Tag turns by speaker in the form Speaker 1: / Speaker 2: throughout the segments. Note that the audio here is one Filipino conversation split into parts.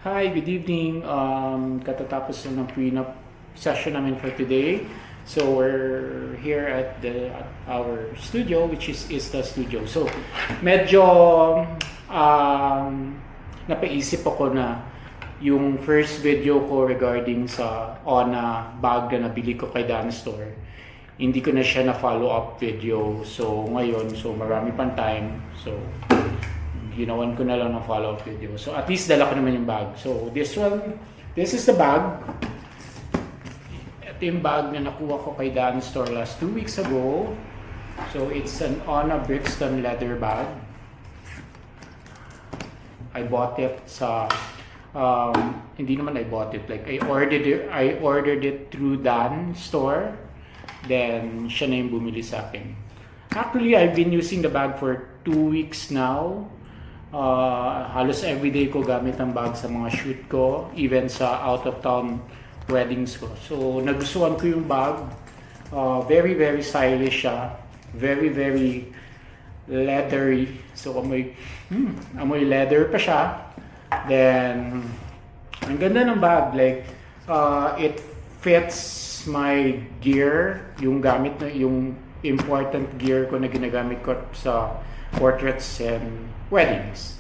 Speaker 1: Hi, good evening. Katatapos lang ng prenup session namin for today. So we're here at our studio, which is the studio. So medyo napaisip ako na yung first video ko regarding sa ONA bag na nabili ko kay Dan Store, hindi ko na siya na follow up video. So ngayon, marami pang time. So ginawan ko na lang ng follow-up video. So at least dala ko naman yung bag. So this is the bag. Ito yung bag na nakuha ko kay Dan Store last 2 weeks ago. So it's an ONA Brixton leather bag. I bought it sa hindi naman I bought it, like I ordered it through Dan Store. Then siya na yung bumili sa akin. Actually, I've been using the bag for 2 weeks now. Halos everyday ko gamit ang bag sa mga shoot ko, even sa out of town weddings ko. So nagustuhan ko yung bag. Very very stylish siya. Very very leathery. So amoy leather pa siya. Then ang ganda ng bag, like it fits my gear, yung gamit na yung important gear ko na ginagamit ko sa portraits and weddings.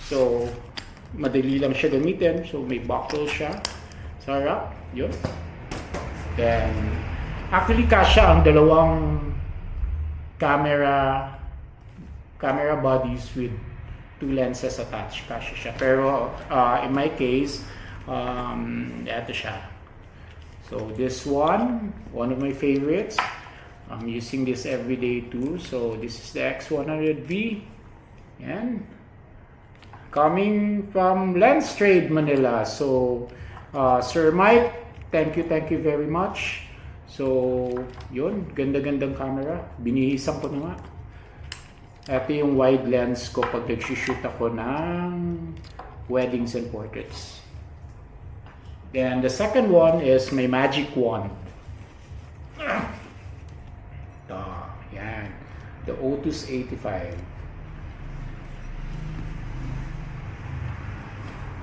Speaker 1: So madali lang siya gamitin. So may buckle siya sa harap, yun. Then actually kasya ang dalawang camera bodies with 2 lenses attached. Kasya siya. Pero in my case, ito siya. So this one of my favorites. I'm using this every day too. So this is the X100V. Yan. Coming from Lens Trade Manila. So Sir Mike, thank you very much. So yun, ganda-gandang camera. Binihisan ko na nga. Ito yung wide lens ko pag nag-shoot ako ng weddings and portraits. Then the second one is my Magic Wand. Yan. The Otus 85.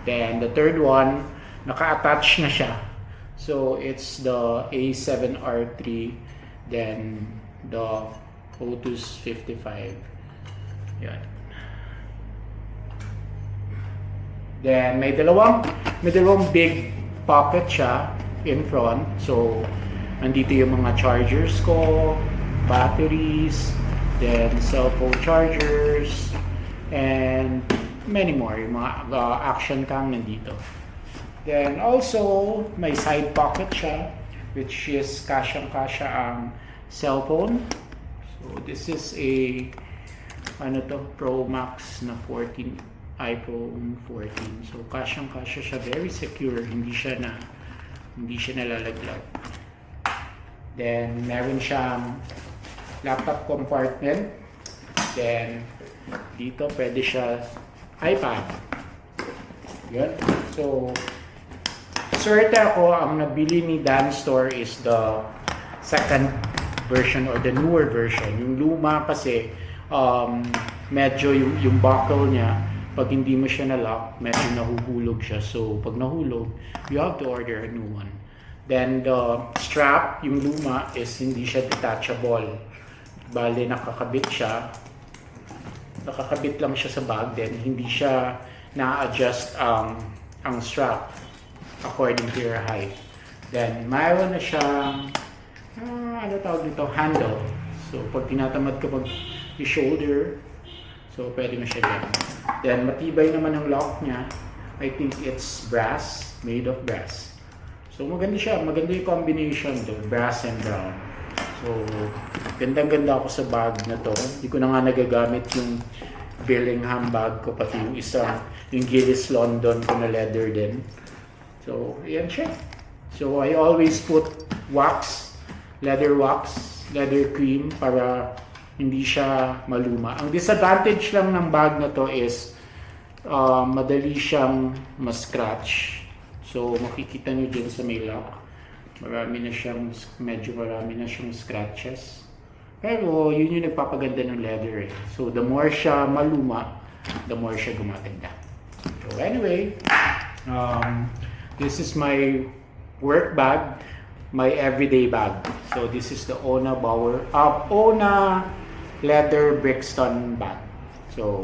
Speaker 1: Then the third one, naka-attach na siya. So it's the A7R3, then the Otus 55. Yan. Then may dalawang big pocket siya in front. So nandito yung mga chargers ko, batteries, then cell phone chargers, and many more. Yung mga action cam nandito. Then also, may side pocket siya, which is kasyang-kasya ang cellphone. So this is a Pro Max na 14, iPhone 14. So kasyang-kasya siya, very secure, hindi siya nalalaglag. Then meron siyang laptop compartment. Then dito pwede siya iPad. Yun. So swerte ako, ang nabili ni Dan Store is the second version or the newer version. Yung luma kasi medyo yung buckle niya, pag hindi mo siya na-lock, medyo nahuhulog siya. So pag nahulog, you have to order a new one. Then the strap, yung luma, is hindi siya detachable. Bale, nakakabit lang siya sa bag, then hindi siya na-adjust ang strap according to your height. Then mayroon na siyang handle. So pag tinatamad ka pag i-shoulder, so pwede mo siya dyan. Then matibay naman ang lock niya. I think it's brass, made of brass. So maganda siya, maganda yung combination to, brass and brown. So gandang-ganda ako sa bag na to. Hindi ko na nga nagagamit yung Billingham bag ko, pati yung yung Gillis London ko na leather din. So ayan siya. So I always put leather cream para hindi siya maluma. Ang disadvantage lang ng bag na to is madali siyang ma-scratch. So makikita nyo dyan sa may lock, medyo marami na siyang scratches. Pero yun yung nagpapaganda ng leather eh. So the more siya maluma, the more siya gumaganda. So anyway, This is my work bag, my everyday bag. So this is the Ona leather Brixton bag. So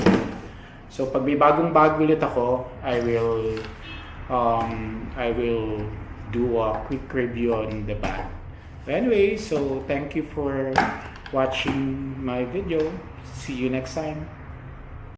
Speaker 1: pag may bagong bag ulit ako, I will do a quick review on the bag. But anyway, so thank you for watching my video. See you next time.